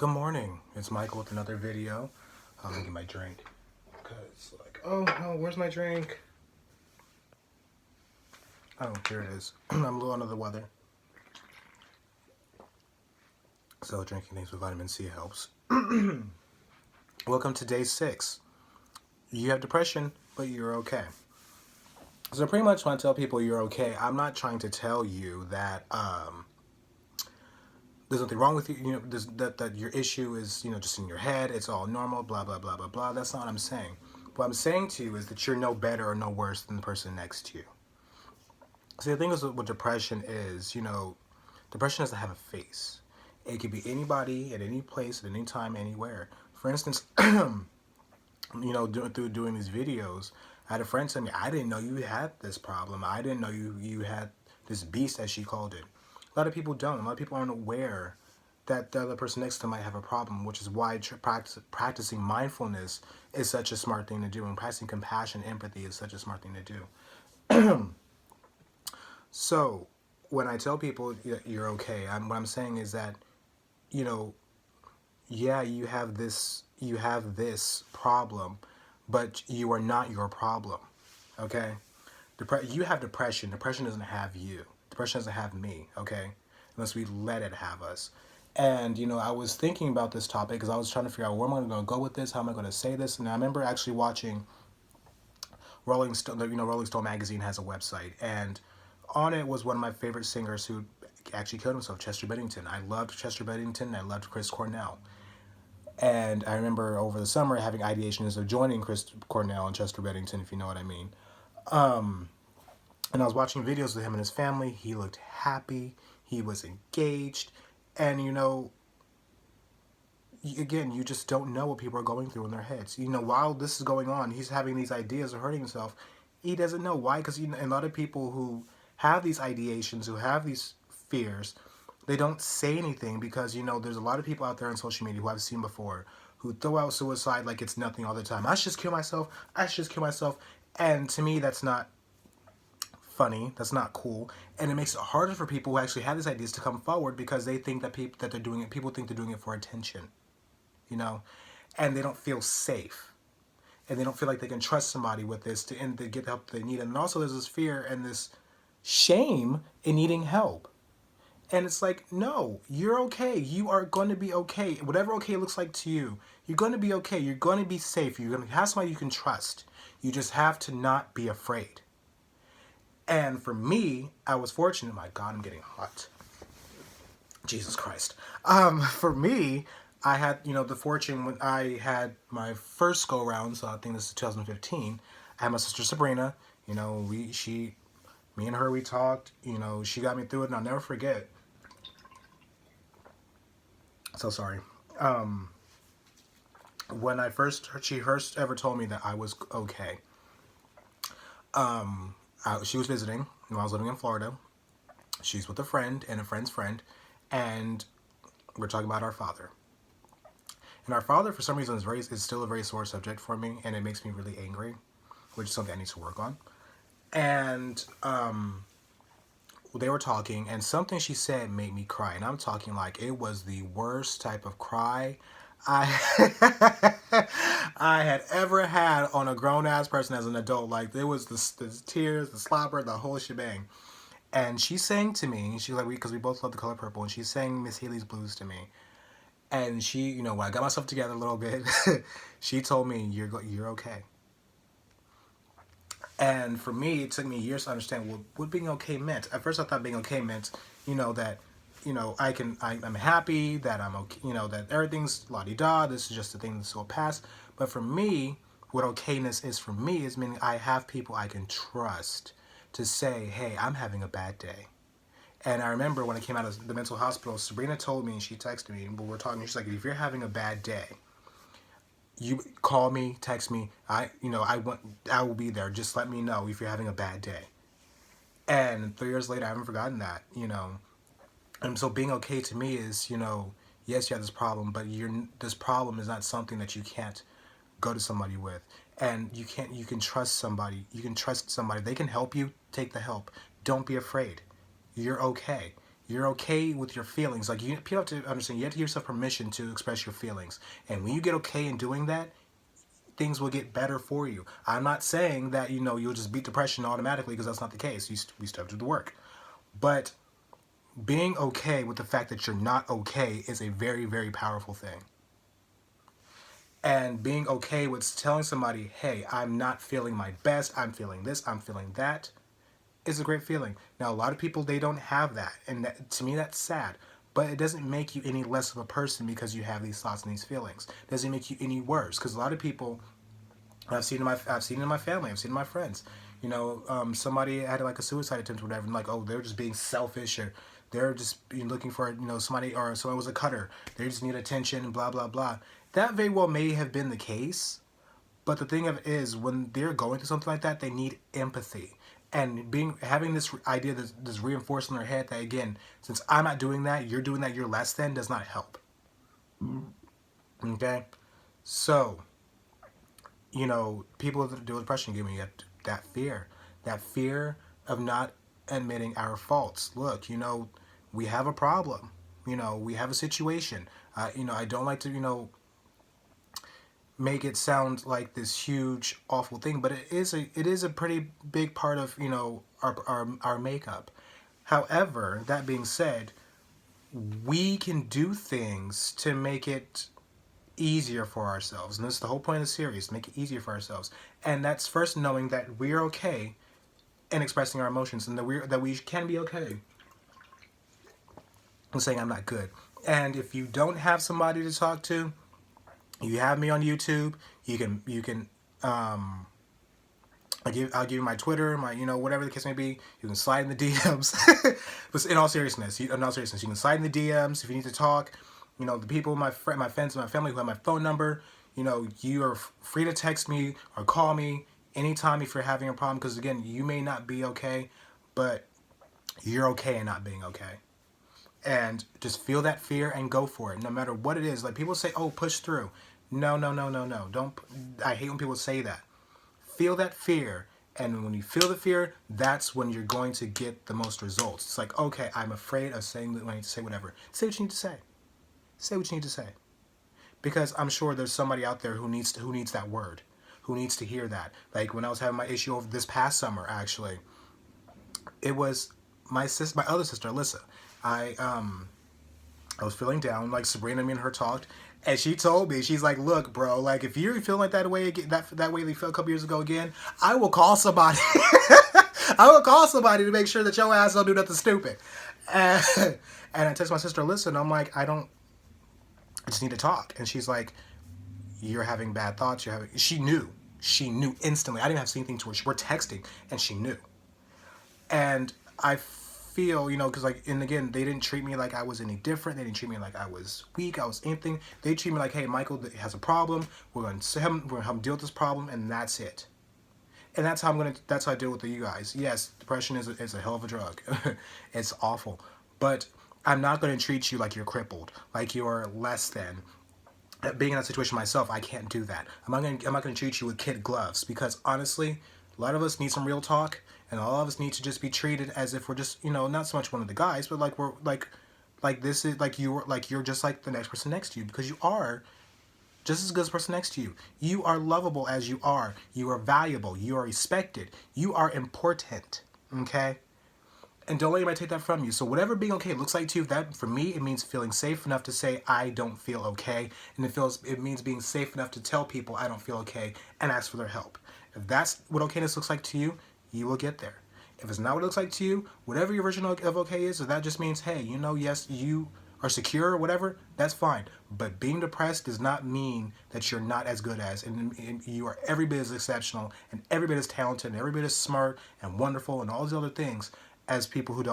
Good morning. It's Michael with another video. I'm gonna get my drink. Cause oh no, where's my drink? Oh, here it is. I'm a little under the weather, so drinking things with vitamin C helps. Welcome to day 6. You have depression, but you're okay. So pretty much when I tell people you're okay, I'm not trying to tell you that there's nothing wrong with you. You know, that your issue is just in your head. It's all normal. Blah blah blah blah blah. That's not what I'm saying. What I'm saying to you is that you're no better or no worse than the person next to you. See, the thing is what depression is, depression doesn't have a face. It could be anybody at any place, at any time, anywhere. For instance, through doing these videos, I had a friend tell me, I didn't know you had this problem. I didn't know you had this beast, as she called it. A lot of people don't. A lot of people aren't aware that the other person next to them might have a problem, which is why practicing mindfulness is such a smart thing to do, and practicing compassion, empathy is such a smart thing to do. So, when I tell people you're okay, what I'm saying is that, you know, yeah, you have this problem, but you are not your problem. Okay, you have depression. Depression doesn't have you. Depression doesn't have me. Okay, unless we let it have us. And I was thinking about this topic because I was trying to figure out where am I going to go with this. How am I going to say this? And I remember actually watching Rolling Stone. Rolling Stone magazine has a website, and on it was one of my favorite singers who actually killed himself, Chester Bennington. I loved Chester Bennington. I loved Chris Cornell. And I remember over the summer having ideations of joining Chris Cornell and Chester Bennington, if you know what I mean. And I was watching videos of him and his family. He looked happy. He was engaged. And, again, you just don't know what people are going through in their heads. While this is going on, he's having these ideas of hurting himself. He doesn't know why, because a lot of people who have these ideations, who have these fears, they don't say anything because, there's a lot of people out there on social media who I've seen before who throw out suicide like it's nothing all the time. I should just kill myself. I should just kill myself. And to me, that's not funny. That's not cool. And it makes it harder for people who actually have these ideas to come forward because they think that they're doing it. People think they're doing it for attention, and they don't feel safe. And they don't feel like they can trust somebody with this to get the help they need. And also there's this fear and this shame in needing help. And it's like, no, you're okay. You are going to be okay. Whatever okay looks like to you, you're going to be okay. You're going to be safe. You're going to have somebody you can trust. You just have to not be afraid. And for me, I was fortunate. My God, I'm getting hot. Jesus Christ. For me, I had, the fortune when I had my first go round, so I think this is 2015. I had my sister Sabrina. Me and her, we talked. She got me through it, and I'll never forget. So sorry. When she first ever told me that I was okay. She was visiting when I was living in Florida. She's with a friend and a friend's friend, and we're talking about our father. And our father, for some reason, is still a very sore subject for me, and it makes me really angry, which is something I need to work on. And they were talking, and something she said made me cry. And I'm talking like it was the worst type of cry I I had ever had on a grown ass person as an adult. Like there was the tears, the slobber, the whole shebang. And she sang to me. She was like, because we both love the color purple, and she sang Miss Haley's Blues to me. And she, when I got myself together a little bit, she told me, "You're okay." And for me, it took me years to understand what being okay meant. At first, I thought being okay meant, that, I'm happy, that I'm okay, that everything's la-di-da, this is just a thing that's will pass. But for me, what okayness is for me is meaning I have people I can trust to say, hey, I'm having a bad day. And I remember when I came out of the mental hospital, Sabrina told me, and she texted me, and we were talking, she's like, if you're having a bad day, you call me, text me. I will be there. Just let me know if you're having a bad day. And 3 years later, I haven't forgotten that. And so being okay to me is, yes, you have this problem, but this problem is not something that you can't go to somebody with, and you can trust somebody. You can trust somebody. They can help you. Take the help. Don't be afraid. You're okay. You're okay with your feelings. Like people have to understand, you have to give yourself permission to express your feelings. And when you get okay in doing that, things will get better for you. I'm not saying that you'll just beat depression automatically, because that's not the case. We still have to do the work. But being okay with the fact that you're not okay is a very, very powerful thing. And being okay with telling somebody, hey, I'm not feeling my best, I'm feeling this, I'm feeling that, is a great feeling. Now, a lot of people, they don't have that. And to me, that's sad. But it doesn't make you any less of a person because you have these thoughts and these feelings. It doesn't make you any worse. Because a lot of people, I've seen it in my family, I've seen it in my friends. Somebody had like a suicide attempt or whatever, and like, oh, they're just being selfish, or they're just looking for somebody, or someone was a cutter. They just need attention and blah blah blah. That very well may have been the case, but the thing of it is, when they're going through something like that, they need empathy. And having this idea that's reinforced in their head that, again, since I'm not doing that, you're doing that, you're less than, does not help. Okay? So, people that deal with depression give me that fear. That fear of not admitting our faults. Look, we have a problem. We have a situation. I don't like to, make it sound like this huge awful thing, but it is a pretty big part of our makeup. However, that being said, we can do things to make it easier for ourselves, and this is the whole point of the series: make it easier for ourselves. And that's first knowing that we're okay and expressing our emotions, and that we can be okay and saying I'm not good. And if you don't have somebody to talk to, you have me on YouTube. You can I'll give you my Twitter, my whatever the case may be. You can slide in the DMs. But in all seriousness, you can slide in the DMs if you need to talk. The people, my friends, and my family who have my phone number. You are free to text me or call me anytime if you're having a problem. Because again, you may not be okay, but you're okay in not being okay. And just feel that fear and go for it, no matter what it is. Like people say, "Oh, push through." No, no, no, no, no. Don't. I hate when people say that. Feel that fear, and when you feel the fear, that's when you're going to get the most results. It's like, okay, I'm afraid of saying that. When I need to say whatever, say what you need to say. Say what you need to say, because I'm sure there's somebody out there who needs that word, who needs to hear that. Like when I was having my issue over this past summer, actually, it was my other sister, Alyssa. I was feeling down, like Sabrina, me and her talked, and she told me, she's like, look, bro, like if you're feeling like that way again, that way they felt a couple years ago again, I will call somebody. I will call somebody to make sure that your ass don't do nothing stupid. And, and I text my sister, listen, I'm like, I just need to talk. And she's like, you're having bad thoughts. She knew instantly. I didn't have to say anything to her. We're texting, and she knew. And I feel, because and again, they didn't treat me like I was any different. They didn't treat me like I was weak. I was anything. They treat me like, hey, Michael has a problem. We're going to help him deal with this problem, and that's it. And that's how I deal with you guys. Yes, depression is a hell of a drug. It's awful. But I'm not going to treat you like you're crippled, like you're less than. Being in that situation myself, I can't do that. I'm not going to treat you with kid gloves, because honestly, a lot of us need some real talk, and all of us need to just be treated as if we're just, not so much one of the guys, but like we're like this is like you're just like the next person next to you, because you are just as good as the person next to you. You are lovable as you are. You are valuable. You are respected. You are important. Okay? And don't let anybody take that from you. So whatever being okay looks like to you, that for me, it means feeling safe enough to say I don't feel okay. And it means being safe enough to tell people I don't feel okay and ask for their help. If that's what okayness looks like to you, you will get there. If it's not what it looks like to you, whatever your version of okay is, if that just means, hey, yes, you are secure or whatever, that's fine. But being depressed does not mean that you're not as good as, and you are every bit as exceptional, and every bit as talented, and every bit as smart and wonderful, and all these other things as people who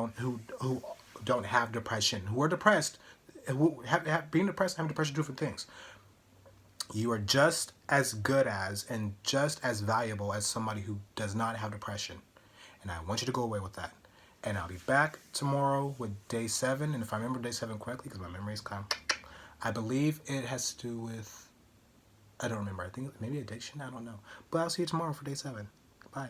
don't have depression, who are depressed, who being depressed and having depression are different things. You are just as good as and just as valuable as somebody who does not have depression. And I want you to go away with that. And I'll be back tomorrow with day 7. And if I remember day 7 correctly, because my memory is kind of, I believe it has to do with, I don't remember. I think maybe addiction. I don't know. But I'll see you tomorrow for day 7. Bye.